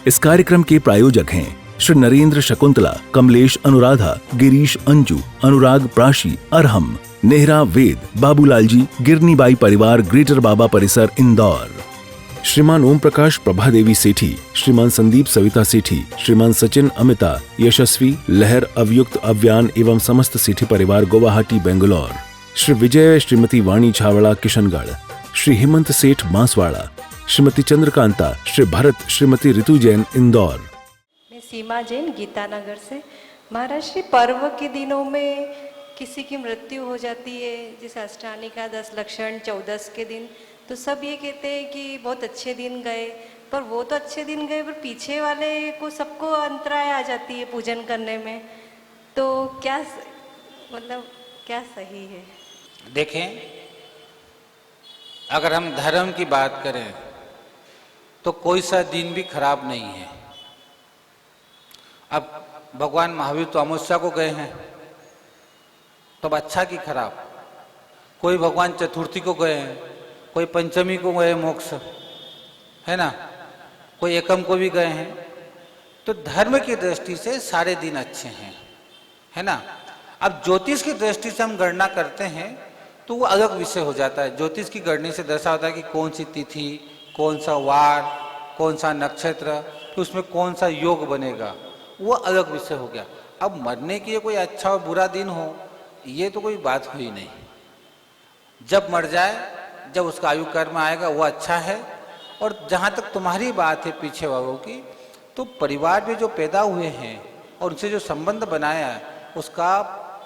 इस कार्यक्रम के प्रायोजक हैं श्री नरेंद्र शकुंतला, कमलेश अनुराधा, गिरीश अंजू, अनुराग प्राशी, अरहम, नेहरा वेद, बाबूलाल जी, गिरनीबाई परिवार, ग्रेटर बाबा परिसर, इंदौर। श्रीमान ओम प्रकाश प्रभादेवी सेठी, श्रीमान संदीप सविता सेठी, श्रीमान सचिन अमिता, यशस्वी, लहर, अवयुक्त, अव्यान एवं समस्त सेठी परिवार, गुवाहाटी, बेंगलोर। श्री विजय, श्रीमती वाणी छावड़ा, किशनगढ़, श्री हेमंत सेठ, बांसवाड़ा, श्रीमती चंद्रकांता, श्री भरत, श्रीमती ऋतु जैन, इंदौर। मैं सीमा जैन, गीतानगर से। महाराज श्री, पर्व के दिनों में किसी की मृत्यु हो जाती है, जैसे अष्टानी का 10 लक्षण, 14 के दिन, तो सब ये कहते हैं कि बहुत अच्छे दिन गए, पर वो तो अच्छे दिन गए, पर पीछे वाले को सबको अंतराय आ जाती है पूजन करने में, तो क्या मतलब क्या सही है? देखें, अगर हम धर्म की बात करें तो कोई सा दिन भी खराब नहीं है। अब भगवान महावीर तो अमावस्या को गए हैं, तो अब अच्छा की खराब। कोई भगवान चतुर्थी को गए हैं, कोई पंचमी को गए मोक्ष, है ना, कोई एकम को भी गए हैं। तो धर्म की दृष्टि से सारे दिन अच्छे हैं, है ना। अब ज्योतिष की दृष्टि से हम गणना करते हैं तो वो अलग विषय हो जाता है। ज्योतिष की गणना से दर्शा होता है कि कौन सी तिथि, कौन सा वार, कौन सा नक्षत्र, तो उसमें कौन सा योग बनेगा, वो अलग विषय हो गया। अब मरने की कोई अच्छा और बुरा दिन हो, ये तो कोई बात हुई नहीं। जब मर जाए, जब उसका आयु कर्म आएगा, वो अच्छा है। और जहाँ तक तुम्हारी बात है पीछे वालों की, तो परिवार में जो पैदा हुए हैं और उनसे जो संबंध बनाया है, उसका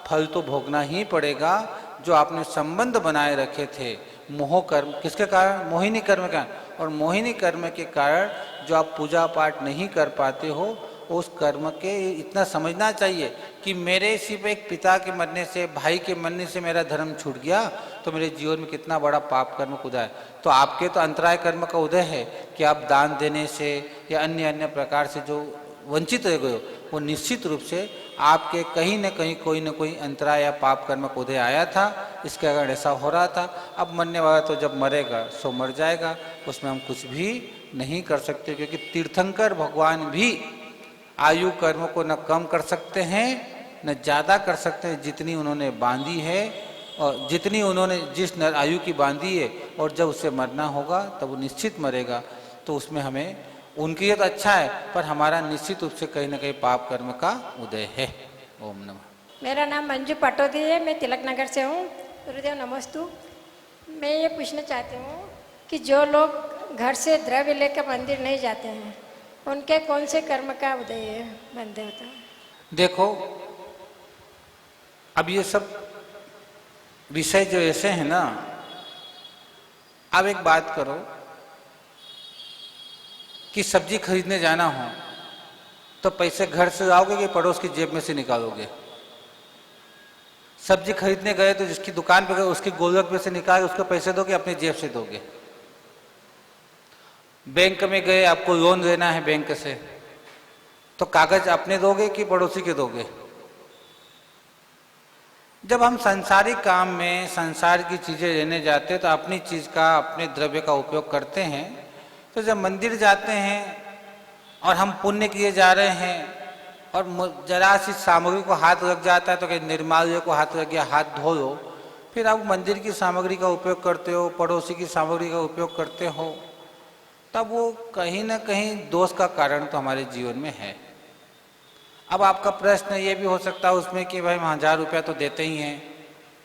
फल तो भोगना ही पड़ेगा। जो आपने संबंध बनाए रखे थे मोह कर्म, किसके कारण? मोहिनी कर्म के कारण। और मोहिनी कर्म के कारण जो आप पूजा पाठ नहीं कर पाते हो, उस कर्म के इतना समझना चाहिए कि मेरे सिर्फ एक पिता के मरने से, भाई के मरने से मेरा धर्म छूट गया, तो मेरे जीवन में कितना बड़ा पाप कर्म उदय है। तो आपके तो अंतराय कर्म का उदय है कि आप दान देने से या अन्य अन्य प्रकार से जो वंचित रह गए हो, वो निश्चित रूप से आपके कहीं न कहीं कोई न कोई अंतराय या पाप कर्म का उदय आया था, इसके कारण ऐसा हो रहा था। अब मरने वाला तो जब मरेगा सो मर जाएगा, उसमें हम कुछ भी नहीं कर सकते, क्योंकि तीर्थंकर भगवान भी आयु कर्म को न कम कर सकते हैं न ज़्यादा कर सकते हैं। जितनी उन्होंने बांधी है और जितनी उन्होंने जिस आयु की बांधी है, और जब उसे मरना होगा तब वो निश्चित मरेगा। तो उसमें हमें उनकी ये तो अच्छा है, पर हमारा निश्चित रूप से कहीं ना कहीं पाप कर्म का उदय है। ओम नमः। मेरा नाम मंजू पटोदी है, मैं तिलक नगर से हूँ। गुरुदेव नमस्तु। मैं ये पूछना चाहती हूँ कि जो लोग घर से द्रव्य लेकर मंदिर नहीं जाते हैं, उनके कौन से कर्म का उदय है मंदिर होता है? देखो, अब ये सब विषय जो ऐसे हैं ना, अब एक बात करो कि सब्जी खरीदने जाना हो तो पैसे घर से लाओगे कि पड़ोस की जेब में से निकालोगे? सब्जी खरीदने गए तो जिसकी दुकान पे गए उसकी गोलक में से निकाल उसको पैसे दोगे, अपनी जेब से दोगे? बैंक में गए, आपको लोन लेना है बैंक से, तो कागज अपने दोगे कि पड़ोसी के दोगे? जब हम संसारिक काम में संसार की चीजें लेने जाते हैं तो अपनी चीज का, अपने द्रव्य का उपयोग करते हैं। तो जब मंदिर जाते हैं और हम पुण्य किए जा रहे हैं और जरा सी सामग्री को हाथ लग जाता है तो कि निर्माल्य को हाथ लग गया, हाथ धो लो, फिर आप मंदिर की सामग्री का उपयोग करते हो, पड़ोसी की सामग्री का उपयोग करते हो, तब वो कहीं ना कहीं दोष का कारण तो हमारे जीवन में है। अब आपका प्रश्न ये भी हो सकता है उसमें कि भाई हम 1000 रुपया तो देते ही हैं,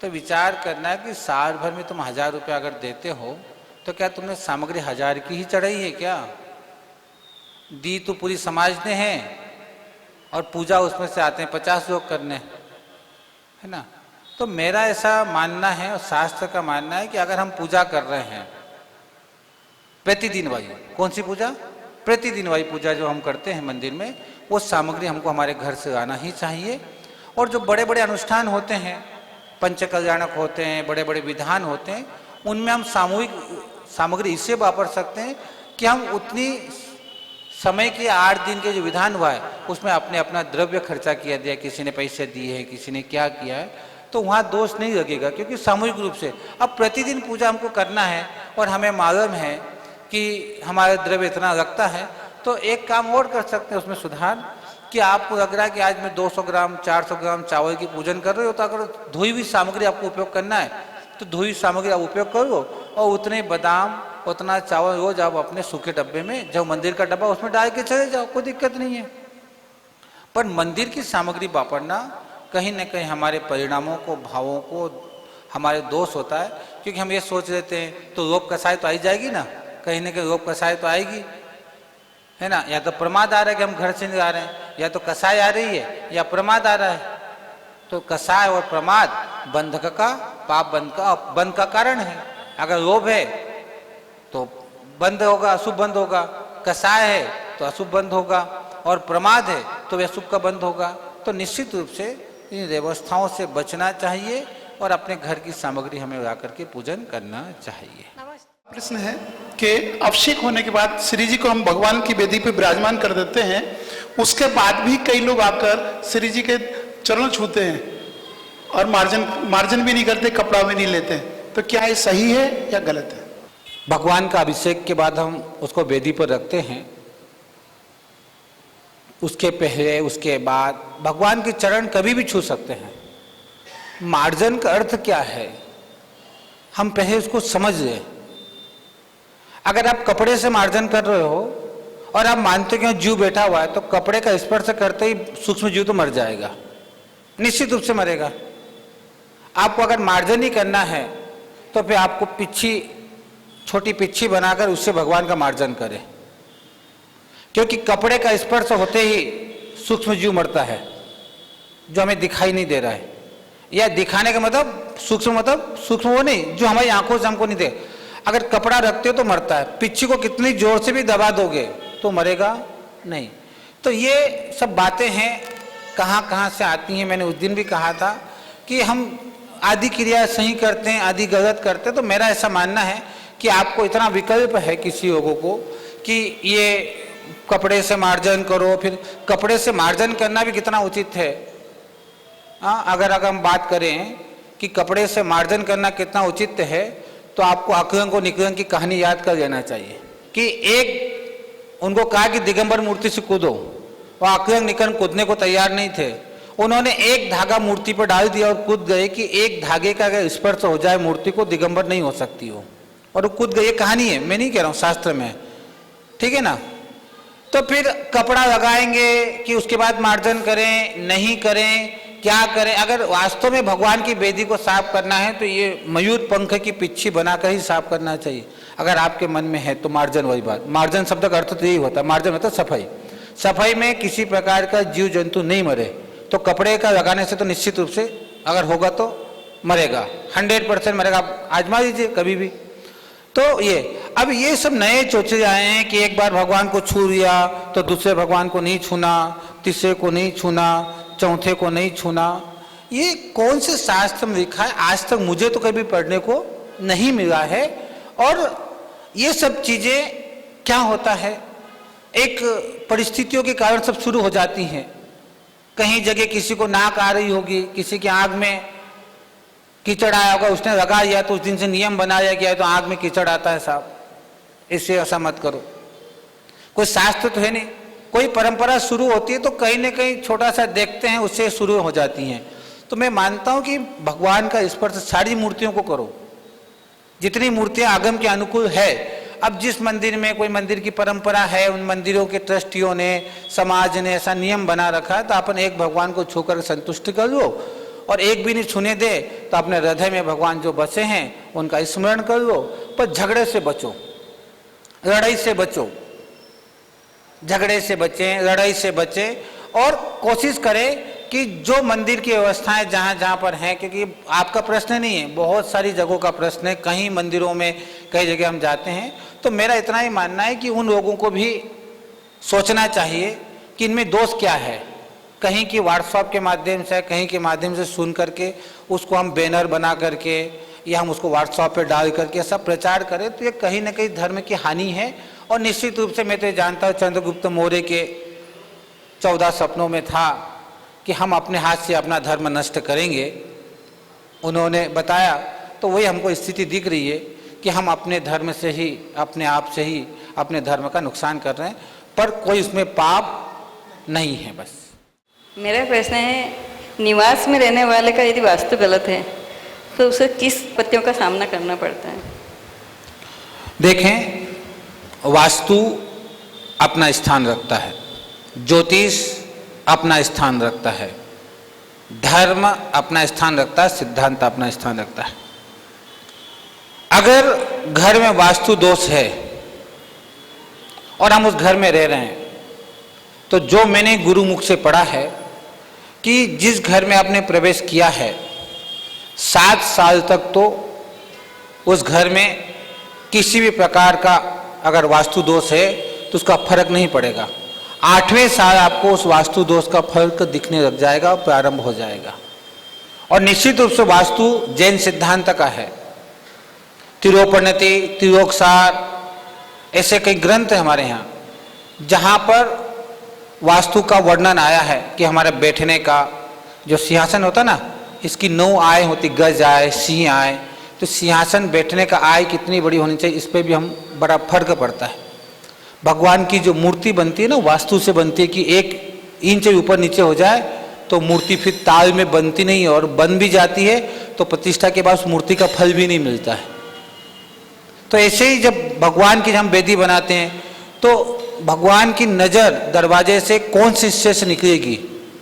तो विचार करना है कि साल भर में तुम 1000 रुपया अगर देते हो तो क्या तुमने सामग्री 1000 की ही चढ़ाई है क्या? दी तो पूरी समाज ने है और पूजा उसमें से आते हैं 50 लोग करने, है ना। तो मेरा ऐसा मानना है और शास्त्र का मानना है कि अगर हम पूजा कर रहे हैं प्रतिदिन वाली, कौन सी पूजा? प्रतिदिन वाली पूजा जो हम करते हैं मंदिर में, वो सामग्री हमको हमारे घर से आना ही चाहिए। और जो बड़े बड़े अनुष्ठान होते हैं, पंच कल्याणक होते हैं, बड़े बड़े विधान होते हैं, उनमें हम सामूहिक सामग्री इससे वापर सकते हैं कि हम उतनी समय के 8 दिन के जो विधान हुआ है उसमें अपने अपना द्रव्य खर्चा किया दिया, किसी ने पैसे दिए हैं, किसी ने क्या किया है, तो वहाँ दोष नहीं लगेगा, क्योंकि सामूहिक रूप से अब प्रतिदिन पूजा हमको करना है और हमें मालूम है कि हमारा द्रव्य इतना लगता है, तो एक काम और कर सकते हैं उसमें सुधार, कि आपको लग रहा है कि आज मैं 200 ग्राम 400 ग्राम चावल की पूजन कर रहे हो, तो अगर धोई हुई सामग्री आपको उपयोग करना है तो धोई हुई सामग्री आप उपयोग करो, और उतने बादाम उतना चावल रोज आप अपने सूखे डब्बे में, जो मंदिर का डब्बा उसमें डाल के चले जाओ, कोई दिक्कत नहीं है। पर मंदिर की सामग्री वापरना कहीं ना कहीं हमारे परिणामों को, भावों को, हमारे दोष होता है, क्योंकि हम ये सोच लेते हैं तो रोग कसाई तो आई जाएगी ना, कहीं ना कहीं रोग कसाई तो आएगी, है ना। या तो प्रमाद आ रहा है कि हम घर से नहीं आ रहे हैं, या तो कसाई आ रही है, या प्रमाद आ रहा है। तो कसाय और प्रमाद बंधक का, पाप बंध का कारण है। अगर लोभ है तो बंद होगा, अशुभ बंद होगा, कसाय है तो अशुभ बंद होगा, और प्रमाद है तो वह अशुभ का बंद होगा। तो निश्चित रूप से इन व्यवस्थाओं से बचना चाहिए और अपने घर की सामग्री हमें ला करके पूजन करना चाहिए। प्रश्न है कि अभिषेक होने के बाद श्री जी को हम भगवान की वेदी पे विराजमान कर देते हैं, उसके बाद भी कई लोग आकर श्री जी के चरण छूते हैं और मार्जन भी नहीं करते, कपड़ा भी नहीं लेते, तो क्या ये सही है या गलत है? भगवान का अभिषेक के बाद हम उसको वेदी पर रखते हैं, उसके पहले उसके बाद भगवान के चरण कभी भी छू सकते हैं। मार्जन का अर्थ क्या है, हम पहले उसको समझ लें। अगर आप कपड़े से मार्जन कर रहे हो और आप मानते हो कि जीव बैठा हुआ है, तो कपड़े का स्पर्श करते ही सूक्ष्म जीव तो मर जाएगा, निश्चित रूप से मरेगा। आपको अगर मार्जन ही करना है तो फिर आपको पिच्छी, छोटी पिच्छी बनाकर उससे भगवान का मार्जन करें, क्योंकि कपड़े का स्पर्श होते ही सूक्ष्म जीव मरता है, जो हमें दिखाई नहीं दे रहा है। या दिखाने का मतलब सूक्ष्म वो नहीं जो हमारी आंखों से हमको नहीं दे। अगर कपड़ा रखते हो तो मरता है, पिच्छी को कितनी जोर से भी दबा दोगे तो मरेगा नहीं। तो ये सब बातें हैं, कहाँ कहाँ से आती हैं। मैंने उस दिन भी कहा था कि हम आदि क्रिया सही करते हैं, आदि गलत करते हैं। तो मेरा ऐसा मानना है कि आपको इतना विकल्प है किसी लोगों को कि ये कपड़े से मार्जन करो, फिर कपड़े से मार्जन करना भी कितना उचित है। अगर हम बात करें कि कपड़े से मार्जन करना कितना उचित है, तो आपको अकरंग और निकरंग की कहानी याद कर लेना चाहिए कि एक उनको कहा कि दिगंबर मूर्ति से कूदो, और अकरंग निकरंग कूदने को तैयार नहीं थे। उन्होंने एक धागा मूर्ति पर डाल दिया और कूद गए कि एक धागे का अगर स्पर्श हो जाए मूर्ति को, दिगंबर नहीं हो सकती हो, और वो कूद गए। ये कहानी है, मैं नहीं कह रहा हूँ, शास्त्र में, ठीक है ना। तो फिर कपड़ा लगाएंगे कि उसके बाद मार्जन करें, नहीं करें, क्या करें। अगर वास्तव में भगवान की वेदी को साफ करना है तो ये मयूर पंख की पिच्छी बनाकर ही साफ करना चाहिए। अगर आपके मन में है तो मार्जन, वही बात, मार्जन शब्द का अर्थ तो यही होता है। मार्जन मतलब सफाई, सफाई में किसी प्रकार का जीव जंतु नहीं मरे। तो कपड़े का लगाने से तो निश्चित रूप से अगर होगा तो मरेगा, 100% मरेगा। आप आजमा लीजिए कभी भी। तो ये अब ये सब नए चोचे आए हैं कि एक बार भगवान को छू लिया तो दूसरे भगवान को नहीं छूना, तीसरे को नहीं छूना, चौथे को नहीं छूना। ये कौन से शास्त्र में लिखा है? आज तक मुझे तो कभी पढ़ने को नहीं मिला है। और ये सब चीजें क्या होता है, एक परिस्थितियों के कारण सब शुरू हो जाती हैं। कहीं जगह किसी को नाक आ रही होगी, किसी की आग में कीचड़ आया होगा, उसने लगा लिया, तो उस दिन से नियम बनाया गया है तो आग में कीचड़ आता है साहब, इससे ऐसा मत करो। कोई शास्त्र तो है नहीं, कोई परंपरा शुरू होती है तो कहीं ना कहीं छोटा सा देखते हैं, उससे शुरू हो जाती हैं। तो मैं मानता हूं कि भगवान का स्पर्श सारी मूर्तियों को करो, जितनी मूर्तियां आगम के अनुकूल है। अब जिस मंदिर में कोई मंदिर की परंपरा है, उन मंदिरों के ट्रस्टियों ने, समाज ने ऐसा नियम बना रखा है, तो अपन एक भगवान को छूकर संतुष्ट कर लो, और एक भी नहीं छूने दे तो अपने हृदय में भगवान जो बसे हैं उनका स्मरण कर लो। पर झगड़े से बचो, लड़ाई से बचो, झगड़े से बचें, लड़ाई से बचें, और कोशिश करें कि जो मंदिर की व्यवस्थाएं जहाँ जहाँ पर हैं, क्योंकि आपका प्रश्न नहीं है, बहुत सारी जगहों का प्रश्न है। कहीं मंदिरों में कई जगह हम जाते हैं, तो मेरा इतना ही मानना है कि उन लोगों को भी सोचना चाहिए कि इनमें दोष क्या है। कहीं की व्हाट्सएप के माध्यम से, कहीं के माध्यम से सुन करके उसको हम बैनर बना करके या हम उसको व्हाट्सएप पे डाल करके ऐसा प्रचार करें, तो ये कहीं ना कहीं धर्म की हानि है। और निश्चित रूप से मैं तो जानता हूँ, चंद्रगुप्त मौर्य के 14 सपनों में था कि हम अपने हाथ से अपना धर्म नष्ट करेंगे, उन्होंने बताया। तो वही हमको स्थिति दिख रही है कि हम अपने धर्म से ही, अपने आप से ही अपने धर्म का नुकसान कर रहे हैं। पर कोई उसमें पाप नहीं है। बस मेरा प्रश्न है, निवास में रहने वाले का यदि वास्तु गलत है तो उसे किस पत्तियों का सामना करना पड़ता है? देखें, वास्तु अपना स्थान रखता है, ज्योतिष अपना स्थान रखता है, धर्म अपना स्थान रखता है, सिद्धांत अपना स्थान रखता है। अगर घर में वास्तु दोष है और हम उस घर में रह रहे हैं, तो जो मैंने गुरुमुख से पढ़ा है कि जिस घर में आपने प्रवेश किया है 7 साल तक तो उस घर में किसी भी प्रकार का अगर वास्तु दोष है तो उसका फर्क नहीं पड़ेगा। 8वें साल आपको उस वास्तु दोष का फर्क दिखने लग जाएगा, प्रारंभ हो जाएगा। और निश्चित रूप से वास्तु जैन सिद्धांत का है। तिरोपणति, तिरोकसार, ऐसे कई ग्रंथ है हमारे यहाँ जहाँ पर वास्तु का वर्णन आया है कि हमारे बैठने का जो सिंहासन होता ना, इसकी 9 आय होती, गज आय, सिंह आय। तो सिंहासन बैठने का आय कितनी बड़ी होनी चाहिए, इस पर भी हम बड़ा फर्क पड़ता है। भगवान की जो मूर्ति बनती है ना, वास्तु से बनती है कि 1 इंच ऊपर नीचे हो जाए तो मूर्ति फिर ताल में बनती नहीं, और बन भी जाती है तो प्रतिष्ठा के बाद उस मूर्ति का फल भी नहीं मिलता है। तो ऐसे ही जब भगवान की हम वेदी बनाते हैं तो भगवान की नज़र दरवाजे से कौन से हिस्से से निकलेगी,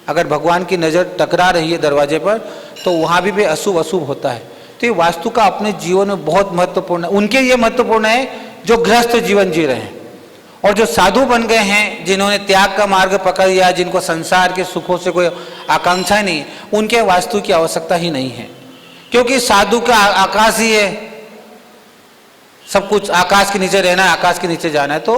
अगर भगवान की नज़र टकरा रही है दरवाजे पर तो वहाँ भी अशुभ अशुभ होता है। तो ये वास्तु का अपने जीवन में बहुत महत्वपूर्ण है। उनके लिए महत्वपूर्ण है जो गृहस्थ जीवन जी रहे हैं, और जो साधु बन गए हैं, जिन्होंने त्याग का मार्ग पकड़ लिया, जिनको संसार के सुखों से कोई आकांक्षा नहीं, उनके वास्तु की आवश्यकता ही नहीं है। क्योंकि साधु का आकाश ही है, सब कुछ आकाश के नीचे रहना है, आकाश के नीचे जाना है। तो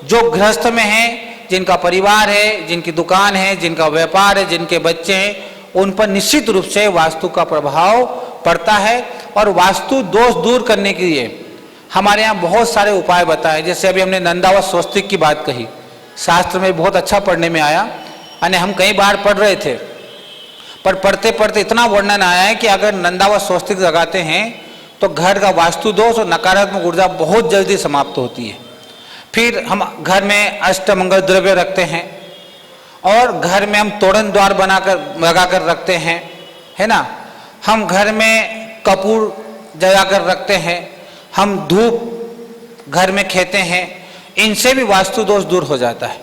जो गृहस्थ में है, जिनका परिवार है, जिनकी दुकान है, जिनका व्यापार है, जिनके बच्चे हैं, उन पर निश्चित रूप से वास्तु का प्रभाव पड़ता है। और वास्तु दोष दूर करने के लिए हमारे यहाँ बहुत सारे उपाय बताए। जैसे अभी हमने नंदावत स्वस्तिक की बात कही, शास्त्र में बहुत अच्छा पढ़ने में आया, यानी हम कई बार पढ़ रहे थे, पर पढ़ते पढ़ते इतना वर्णन आया है कि अगर नंदावत स्वस्तिक लगाते हैं तो घर का वास्तु दोष और नकारात्मक ऊर्जा बहुत जल्दी समाप्त होती है। फिर हम घर में अष्टमंगल द्रव्य रखते हैं, और घर में हम तोरण द्वार बनाकर लगाकर रखते हैं, है ना। हम घर में कपूर जलाकर रखते हैं, हम धूप घर में खेते हैं, इनसे भी वास्तु दोष दूर हो जाता है।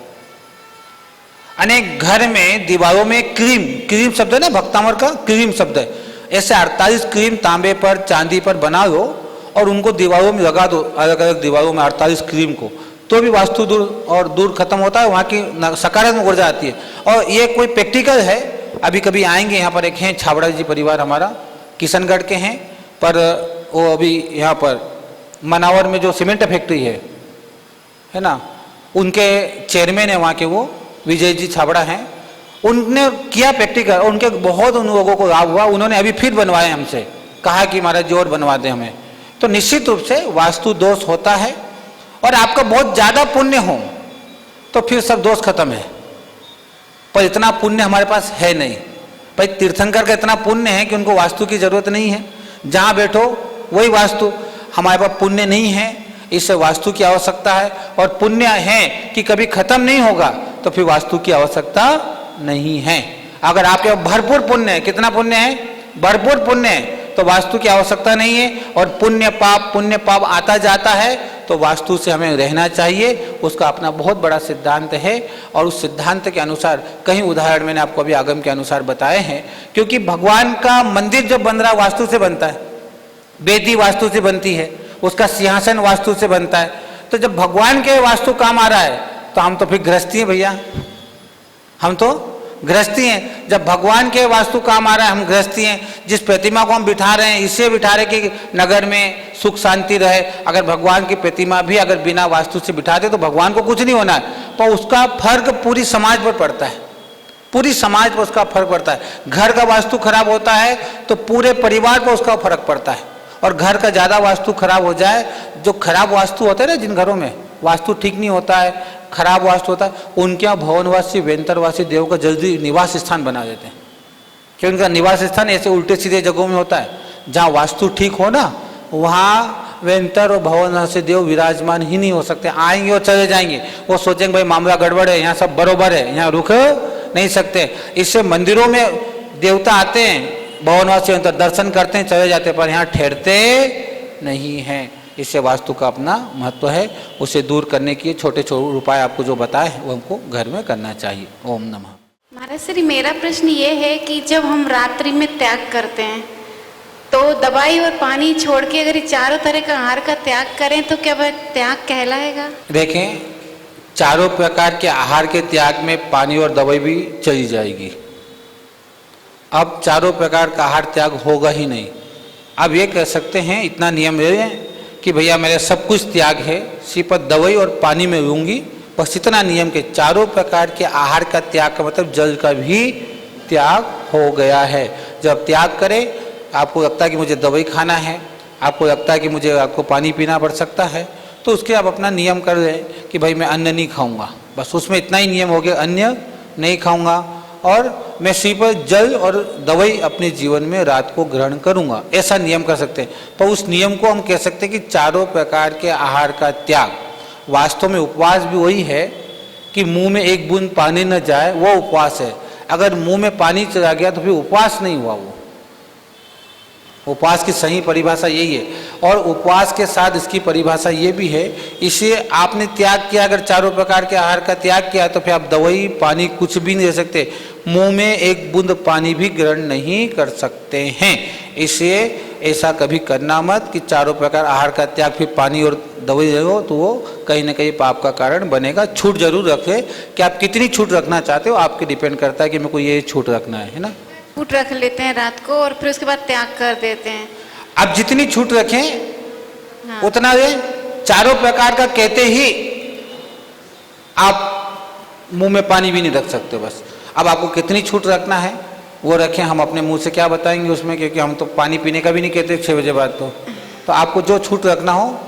अनेक घर में दीवारों में क्रीम शब्द है ना, भक्तामर का क्रीम शब्द है, ऐसे 48 क्रीम तांबे पर, चांदी पर बना लो और उनको दीवारों में लगा दो, अलग अलग दीवारों में 48 क्रीम को, तो भी वास्तु दूर खत्म होता है, वहाँ की सकारात्मक ऊर्जा आती है। और ये कोई प्रैक्टिकल है, अभी कभी आएंगे। यहाँ पर एक हैं छाबड़ा जी परिवार, हमारा किशनगढ़ के हैं, पर वो अभी यहाँ पर मनावर में जो सीमेंट फैक्ट्री है ना, उनके चेयरमैन है वहाँ के, वो विजय जी छाबड़ा हैं। उनने किया प्रैक्टिकल, उनके बहुत उन लोगों को लाभ हुआ। उन्होंने अभी फिर बनवाए, हमसे कहा कि महाराज जोर बनवा दें हमें। तो निश्चित रूप से वास्तु दोष होता है, और आपका बहुत ज़्यादा पुण्य हो तो फिर सब दोष खत्म है। पर इतना पुण्य हमारे पास है नहीं। भाई तीर्थंकर का इतना पुण्य है कि उनको वास्तु की जरूरत नहीं है, जहाँ बैठो वही वास्तु। हमारे पास पुण्य नहीं है, इससे वास्तु की आवश्यकता है। और पुण्य है कि कभी खत्म नहीं होगा, तो फिर वास्तु की आवश्यकता नहीं है। अगर आपके भरपूर पुण्य है, कितना पुण्य है, भरपूर पुण्य है, तो वास्तु की आवश्यकता नहीं है। और पुण्य पाप आता जाता है, तो वास्तु से हमें रहना चाहिए। उसका अपना बहुत बड़ा सिद्धांत है, और उस सिद्धांत के अनुसार कई उदाहरण मैंने आपको अभी आगम के अनुसार बताए हैं। क्योंकि भगवान का मंदिर जब बन रहा है वास्तु से बनता है, वेदी वास्तु से बनती है, उसका सिंहासन वास्तु से बनता है। तो जब भगवान के वास्तु काम आ रहा है तो हम तो फिर गृहस्थी हैं भैया, हम तो गृहस्थी हैं। जब भगवान के वास्तु काम आ रहा है हम गृहस्थी हैं। जिस प्रतिमा को हम बिठा रहे हैं इससे बिठा रहे कि नगर में सुख शांति रहे। अगर भगवान की प्रतिमा भी अगर बिना वास्तु से बिठाते तो भगवान को कुछ नहीं होना है, पर उसका फर्क पूरी समाज पर पड़ता है, पूरी समाज पर उसका फर्क पड़ता है। घर का वास्तु खराब होता है तो पूरे परिवार पर उसका फर्क पड़ता है। और घर का ज़्यादा वास्तु खराब हो जाए, जो खराब वास्तु होते हैं ना, जिन घरों में वास्तु ठीक नहीं होता है, खराब वास्तु होता है, उनके यहाँ भवनवासी वेंतरवासी देव का जल्दी निवास स्थान बना देते हैं। कि उनका निवास स्थान ऐसे उल्टे सीधे जगहों में होता है। जहाँ वास्तु ठीक हो ना, वहाँ वे अंतर और भवन से देव विराजमान ही नहीं हो सकते। आएंगे और चले जाएंगे, वो सोचेंगे भाई मामला गड़बड़ है, यहाँ सब बरोबर है, यहाँ रुक नहीं सकते। इससे मंदिरों में देवता आते हैं, भवनवासी अंतर दर्शन करते हैं, चले जाते, पर यहाँ ठहरते नहीं हैं। इससे वास्तु का अपना महत्व है। उसे दूर करने के छोटे छोटे उपाय आपको जो बताए वो हमको घर में करना चाहिए। ओम नमः। महाराज श्री, मेरा प्रश्न ये है कि जब हम रात्रि में त्याग करते हैं तो दवाई और पानी छोड़ के अगर ये चारों तरह का आहार का त्याग करें तो क्या वह त्याग कहलाएगा? देखें, चारों प्रकार के आहार के त्याग में पानी और दवाई भी चली जाएगी। अब चारों प्रकार का आहार त्याग होगा ही नहीं। अब ये कह सकते हैं, इतना नियम ले लें कि भैया मेरे सब कुछ त्याग है, सिर्फ दवाई और पानी में लूँगी, बस इतना नियम के चारों प्रकार के आहार का त्याग का मतलब जल का भी त्याग हो गया है। जब त्याग करें, आपको लगता है कि मुझे दवाई खाना है, आपको लगता है कि मुझे आपको पानी पीना पड़ सकता है, तो उसके आप अपना नियम कर लें कि भाई मैं अन्न नहीं खाऊंगा, बस उसमें इतना ही नियम हो गया, अन्न नहीं खाऊंगा और मैं सिर्फ जल और दवाई अपने जीवन में रात को ग्रहण करूंगा, ऐसा नियम कर सकते हैं। पर उस नियम को हम कह सकते हैं कि चारों प्रकार के आहार का त्याग। वास्तव में उपवास भी वही है कि मुंह में एक बूंद पानी न जाए, वो उपवास है। अगर मुंह में पानी चला गया तो फिर उपवास नहीं हुआ। वो उपवास की सही परिभाषा यही है। और उपवास के साथ इसकी परिभाषा ये भी है, इसे आपने त्याग किया, अगर चारों प्रकार के आहार का त्याग किया तो फिर आप दवाई पानी कुछ भी नहीं ले सकते, मुंह में एक बूंद पानी भी ग्रहण नहीं कर सकते हैं। इसलिए ऐसा कभी करना मत कि चारों प्रकार आहार का त्याग फिर पानी और दवाई ले लो, तो वो कहीं ना कहीं पाप का कारण बनेगा। छूट जरूर रखें, कि आप कितनी छूट रखना चाहते हो आपके डिपेंड करता है कि मेरे को ये छूट रखना है ना। छूट रख लेते हैं रात को और फिर उसके बाद त्याग कर देते हैं। आप जितनी छूट रखें हाँ। उतना वे चारों प्रकार का कहते ही आप मुंह में पानी भी नहीं रख सकते। बस अब आपको कितनी छूट रखना है वो रखें, हम अपने मुंह से क्या बताएंगे उसमें, क्योंकि हम तो पानी पीने का भी नहीं कहते 6 बजे बाद। तो आपको जो छूट रखना हो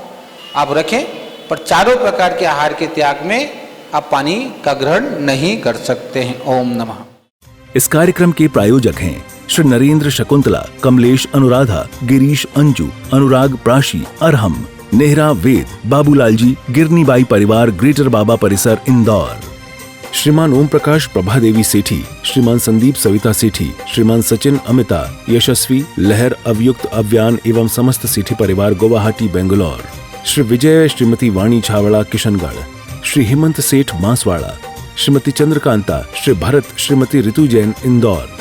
आप रखें, पर चारों प्रकार के आहार के त्याग में आप पानी का ग्रहण नहीं कर सकते हैं। ओम नमः। इस कार्यक्रम के प्रायोजक हैं श्री नरेंद्र शकुंतला, कमलेश अनुराधा, गिरीश अंजू, अनुराग प्राशी, अरहम, नेहरा वेद, बाबूलाल जी, गिरनीबाई परिवार, ग्रेटर बाबा परिसर, इंदौर। श्रीमान ओम प्रकाश प्रभा देवी सेठी, श्रीमान संदीप सविता सेठी, श्रीमान सचिन अमिता, यशस्वी लहर, अवयुक्त अव्यान एवं समस्त सेठी परिवार, गुवाहाटी, बेंगलोर। श्री विजय, श्रीमती वाणी छावड़ा, किशनगढ़। श्री हेमंत सेठ, बांसवाड़ा। श्रीमती चंद्रकांता, श्री भरत, श्रीमती ऋतु जैन, इंदौर।